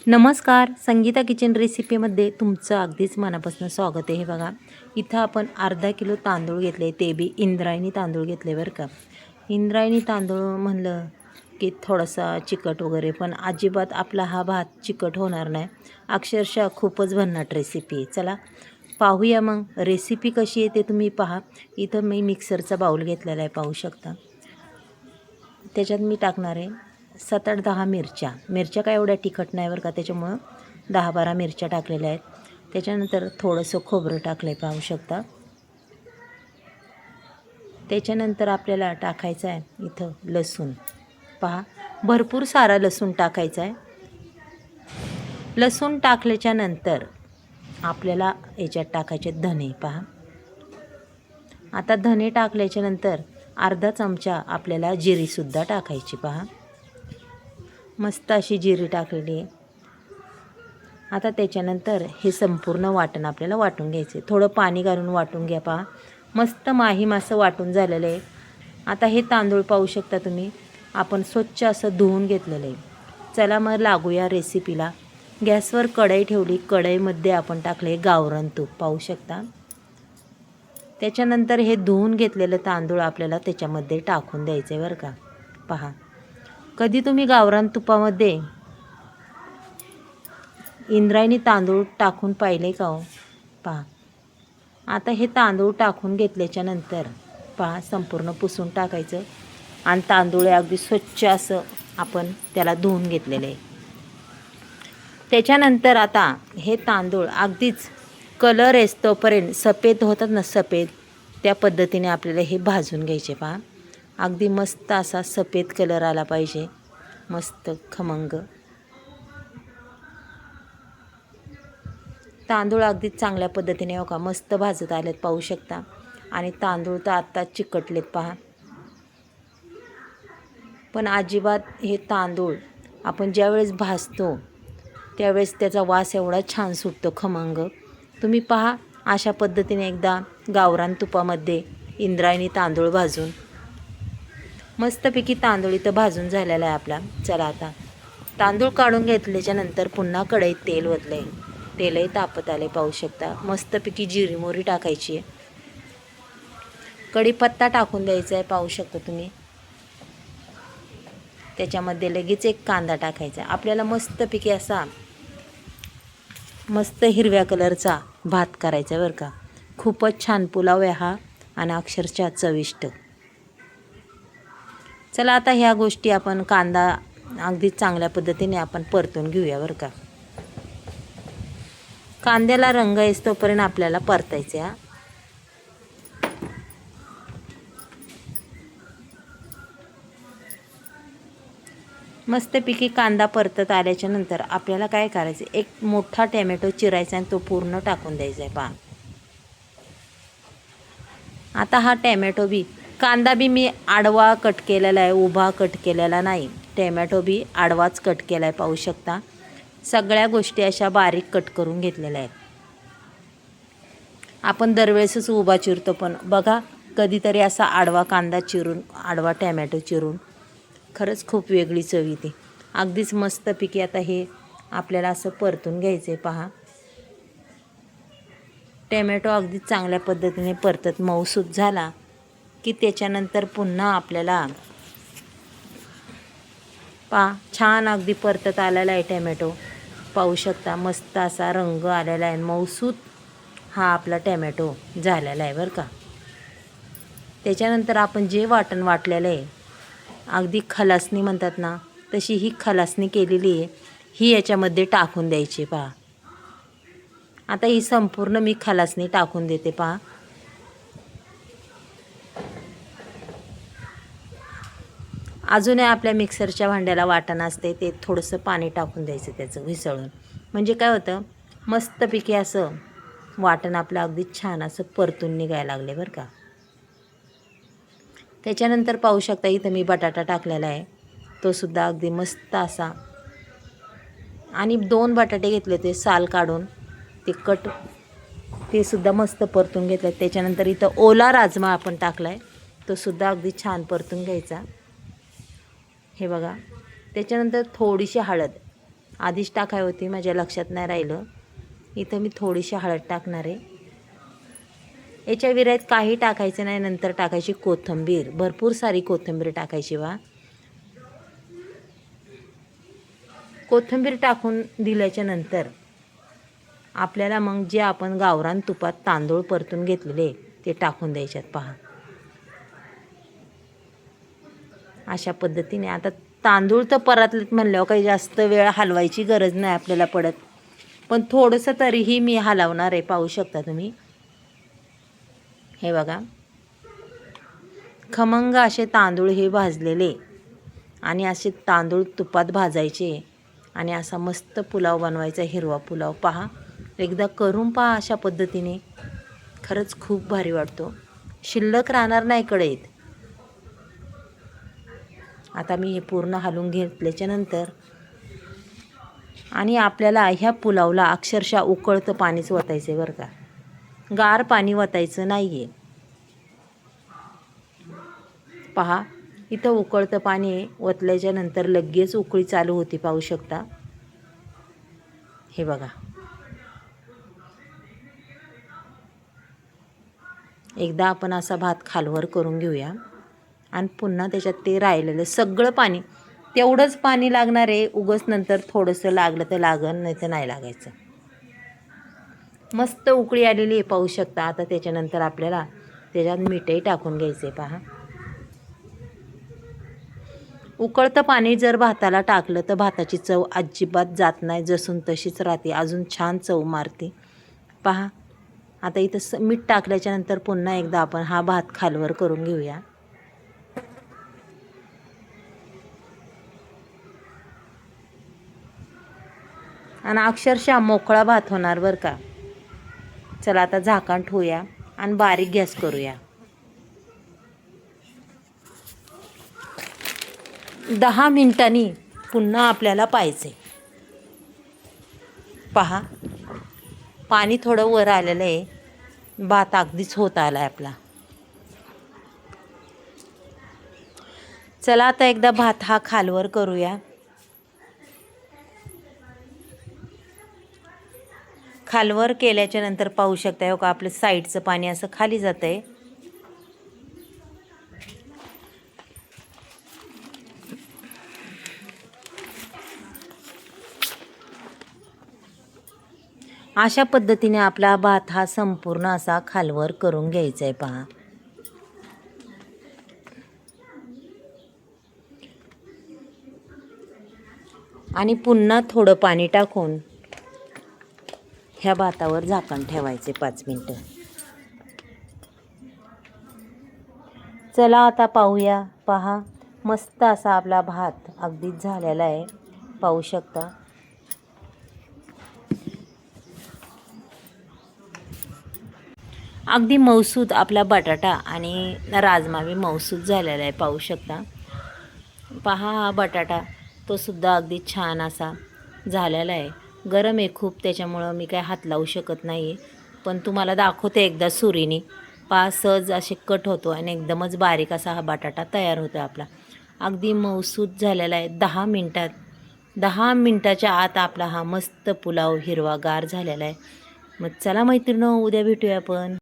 नमस्कार, संगीता किचन रेसिपीमध्ये तुमचं अगदीच मनापासून स्वागत आहे. हे बघा, इथं आपण अर्धा किलो तांदूळ घेतले, ते बी इंद्रायणी तांदूळ घेतले बरं का. इंद्रायणी तांदूळ म्हणलं की थोडासा चिकट वगैरे, पण अजिबात आपला हा भात चिकट होणार नाही. अक्षरशः खूपच भन्नाट रेसिपी आहे. चला पाहूया मग रेसिपी कशी आहे ते तुम्ही पहा. इथं मी मिक्सरचा बाऊल घेतलेला आहे, पाहू शकता. त्याच्यात मी टाकणार आहे 7-8-10 मिरच्या काय एवढ्या तिखट नाही बरं का, त्याच्यामुळं 10-12 मिरच्या टाकलेल्या आहेत. त्याच्यानंतर थोडंसं खोबरं टाकलं आहे, पाहू शकता. त्याच्यानंतर आपल्याला टाकायचं आहे इथं लसूण. पहा, भरपूर सारा लसूण टाकायचा आहे. लसूण टाकल्याच्यानंतर आपल्याला याच्यात टाकायचे धने. पहा, आता धने टाकल्याच्यानंतर अर्धा चमचा आपल्याला जिरीसुद्धा टाकायची. पहा, मस्त अशी जिरी टाकलेली आहे. आता त्याच्यानंतर हे संपूर्ण वाटण आपल्याला वाटून घ्यायचे. थोडं पाणी घालून वाटून घ्या. पहा, मस्त माहीम असं वाटून झालेलं आहे. आता हे तांदूळ पाहू शकता तुम्ही, आपण स्वच्छ असं धुवून घेतलेलं आहे. चला मग लागूया रेसिपीला. गॅसवर कढई ठेवली, कढईमध्ये आपण टाकले गावरान तूप, पाहू शकता. त्याच्यानंतर हे धुवून घेतलेलं तांदूळ आपल्याला त्याच्यामध्ये टाकून द्यायचं आहे बरं का. पहा, कधी तुम्ही गावरान तुपामध्ये इंद्रायणी तांदूळ टाकून पाहिले का हो? पहा, आता हे तांदूळ टाकून घेतल्याच्यानंतर पहा, संपूर्ण पुसून टाकायचं आणि तांदूळ अगदी स्वच्छ असं आपण त्याला धुवून घेतलेलं आहे. त्याच्यानंतर आता हे तांदूळ अगदीच कलर येतोपर्यंत सफेद होतात ना, सफेद, त्या पद्धतीने आपल्याला हे भाजून घ्यायचे. पहा, अगदी मस्त असा सफेद कलर आला पाहिजे, मस्त खमंग. तांदूळ अगदी चांगल्या पद्धतीने हो का मस्त भाजत आलेत, पाहू शकता. आणि तांदूळ तर आत्ता चिकटलेत. पहा, पण अजिबात हे तांदूळ आपण ज्यावेळेस भाजतो त्यावेळेस त्याचा वास एवढा छान सुटतो, खमंग. तुम्ही पहा, अशा पद्धतीने एकदा गावरान तुपामध्ये इंद्रायणी तांदूळ भाजून. मस्तपैकी तांदूळ इथं भाजून झालेला आहे आपला. चला आता तांदूळ काढून घेतल्याच्यानंतर पुन्हा कढईत तेल ओतले. तेलही तापत आले, पाहू शकता. मस्तपैकी जिरी मोहरी टाकायची आहे. कढीपत्ता टाकून द्यायचा आहे, पाहू शकता तुम्ही. त्याच्यामध्ये लगेच एक कांदा टाकायचा. आपल्याला मस्तपैकी असा मस्त हिरव्या कलरचा भात करायचा बरं का. खूपच छान पुलाव आहे हा आणि अक्षरशः चविष्ट. चला आता ह्या गोष्टी आपण कांदा अगदी चांगल्या पद्धतीने आपण परतून घेऊया बरं का. कांद्याला रंग येतोपर्यंत आपल्याला परतायचे. हा, मस्तपैकी कांदा परतत आल्याच्यानंतर आपल्याला काय करायचं, एक मोठा टॅमॅटो चिरायचा आणि तो पूर्ण टाकून द्यायचा आहे. पहा, आता हा टॅमॅटो बी, कांदा बी मी आडवा कट केलेला आहे, उभा कट केलेला नाही. टॅमॅटो बी आडवाच कट केला आहे, पाहू शकता. सगळ्या गोष्टी अशा बारीक कट करून घेतलेल्या आहेत. आपण दरवेळेसच उभा चिरतो, पण बघा कधीतरी असा आडवा कांदा चिरून, आडवा टॅमॅटो चिरून खरंच खूप वेगळी चव येते. अगदीच मस्तपैकी आता हे आपल्याला असं परतून घ्यायचं आहे. पहा, टॅमॅटो अगदी चांगल्या पद्धतीने परतत मऊसूत झाला की त्याच्यानंतर पुन्हा आपल्याला पहा, छान अगदी परतत आलेला आहे टॅमॅटो, पाहू शकता. मस्त असा रंग आलेला आहे, मऊसूत हा आपला टॅमॅटो झालेला आहे बरं का. त्याच्यानंतर आपण जे वाटण वाटलेलं आहे, अगदी खलासणी म्हणतात ना, तशी ही खलासणी केलेली आहे, ही याच्यामध्ये टाकून द्यायची. पहा, आता ही संपूर्ण मी खलासणी टाकून देते. पहा, अजूनही आपल्या मिक्सरच्या भांड्याला वाटण असते, ते थोडंसं पाणी टाकून द्यायचं त्याचं विसळून. म्हणजे काय होतं, मस्तपैकी असं वाटण आपलं अगदी छान असं परतून निघायला लागले बरं का. त्याच्यानंतर पाहू शकता इथं मी बटाटा टाकलेला आहे, तो सुद्धा अगदी मस्त असा. आणि 2 बटाटे घेतले, ते साल काढून ते कट, ते सुद्धा मस्त परतून घेतले. त्याच्यानंतर इथं ओला राजमा आपण टाकला आहे, तो सुद्धा अगदी छान परतून घ्यायचा. हे बघा, त्याच्यानंतर थोडीशी हळद, आधीच टाकाय होती, माझ्या लक्षात नाही राहिलं. इथं मी थोडीशी हळद टाकणार आहे. याच्या विरात काही टाकायचं नाही. नंतर टाकायची कोथिंबीर, भरपूर सारी कोथिंबीर टाकायची बा. कोथिंबीर टाकून दिल्याच्या नंतर आपल्याला मग जे आपण गावरान तुपात तांदूळ परतून घेतलेले ते टाकून द्यायच्यात. पहा अशा पद्धतीने. आता तांदूळ तर परतलेत म्हणल्यावर काही जास्त वेळ हलवायची गरज नाही आपल्याला पडत, पण थोडंसं तरीही मी हलवणार आहे. पाहू शकता तुम्ही. हे बघा, खमंग असे तांदूळ हे भाजलेले, आणि असे तांदूळ तुपात भाजायचे आणि असा मस्त पुलाव बनवायचा, हिरवा पुलाव. पहा, एकदा करून पहा अशा पद्धतीने. खरंच खूप भारी वाटतो. शिल्लक राहणार नाही कढईत. आता मी हे पूर्ण हलवून घेतल्याच्या नंतर, आणि आपल्याला ह्या पुलावला अक्षरशः उकळतं पाणीच वतायचं आहे बरं का, गार पाणी वतायचं नाही आहे. पहा, इथं उकळतं पाणी ओतल्याच्या नंतर लगेच उकळी चालू होती. पाहू शकता. हे बघा, एकदा आपण असा भात खालवर करून घेऊया आणि पुन्हा त्याच्यात ते राहिलेलं सगळं पाणी, तेवढंच पाणी लागणार आहे. उगच नंतर थोडंसं लागलं तर लागन, नाही तर नाही लागायचं. मस्त उकळी आलेली आहे, पाहू शकता. आता त्याच्यानंतर आपल्याला त्याच्यात मीठही टाकून घ्यायचं आहे. पहा, उकळतं पाणी जर भाताला टाकलं तर भाताची चव अजिबात जात नाही, जसून तशीच राहते, अजून छान चव मारते. पहा, आता इथं मीठ टाकल्याच्या नंतर पुन्हा एकदा आपण हा भात खालवर करून घेऊया. आणि अक्षरशः मोकळा भात होणार बरं का. चला आता झाकण ठेवूया आणि बारीक गॅस करूया. 10 मिनिटांनी पुन्हा आपल्याला पाहायचे. पहा, पाणी थोडं वर आलेलं आहे. भात अगदीच होत आला आहे आपला. चला आता एकदा भात हा खालवर करूया. खालवर केल्याच्या नंतर पाहू शकता हो का, आपलं साईडचं पाणी असं खाली जातं आहे. अशा पद्धतीने आपला भात हा संपूर्ण असा खालवर करून घ्यायचा आहे. पहा, आणि पुन्हा थोडं पाणी टाकून ह्या भातावर झाकण ठेवायचे 5 मिनिटं. चला आता पाहूया. पहा, मस्त असा आपला भात अगदीच झालेला आहे. पाहू शकता. अगदी मऊसूद आपला बटाटा आणि राजमा बी मऊसूद झालेला आहे. पाहू शकता. पहा, हा बटाटा तो सुद्धा अगदी छान असा झालेला आहे. गरम आहे खूप, त्याच्यामुळं मी काय हात लावू शकत नाही आहे, पण तुम्हाला दाखवते एकदा सुरीने. पहा, सहज असे कट होतो आणि एकदमच बारीक असा हा बटाटा तयार होतो आपला. अगदी मऊसूद झालेला आहे. 10 मिनटाच्या आत आपला हा मस्त पुलाव हिरवागार झालेला आहे. मग चला मैत्रिणींनो, उद्या भेटूया आपण.